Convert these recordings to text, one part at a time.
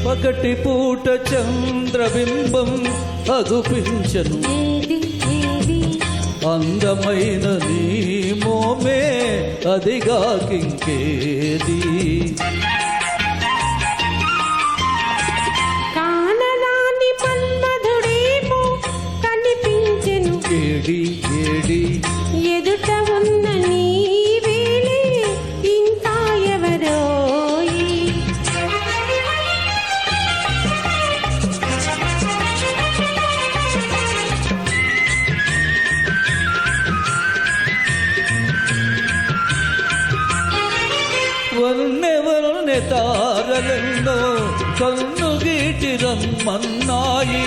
పగటి పూట చంద్రబింబం అగుపించను అందమైన నీ మోమే అదిగాకింకేది కానరాని మన్మధుడేమో కనిపించెను ఏడి ఏడి ఎదుట ఉన్న నీ వేళే ఇంకా ఎవరోయి వన్నె వన్నె తారలెన్నో కన్ను గీటి రమ్మన్నాయి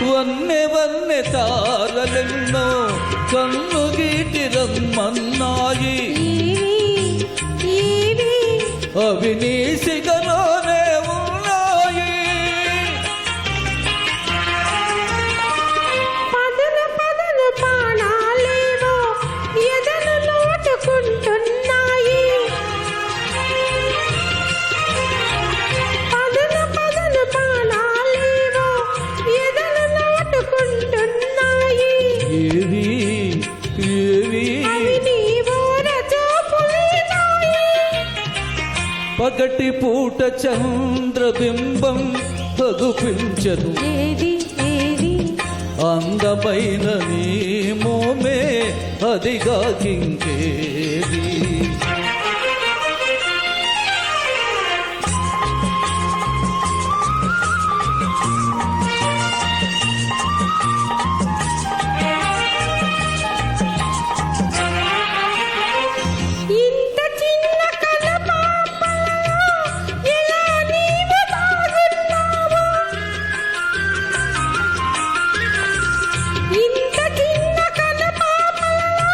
వన్నె వన్నె తారలెన్నో కన్ను గీటి రమ్మన్నాయి ఏవి అవి నీ సిగలోనే ఉన్నాయి పదను పదను పానాలేవో ఎదను లోటుకుంటున్నాయి పదను పదను పానాలేవో ఎదను లోటుకుంటున్నాయి ఏవి ఏవి అవి నీవో రజోపులినాయి పగటి పూట చంద్రబింబం అగుపించను ఏది ఏది అందమైన నీ మోమే అదిగాకింకేది ఇంత చిన్న కలపాపలలో ఎలా నీవు దాగున్నావు ఇంత చిన్న కలపాపలలో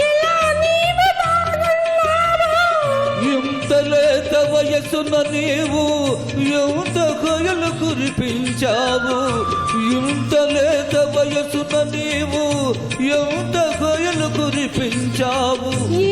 ఎలా నీవు దాగున్నావు ఇంత లేత వయసున నీవు ఎంత కొయలు కురిపించావు ఇంత లేత వయసున నీవు ఎంత కొయలు కురిపించావు ఏ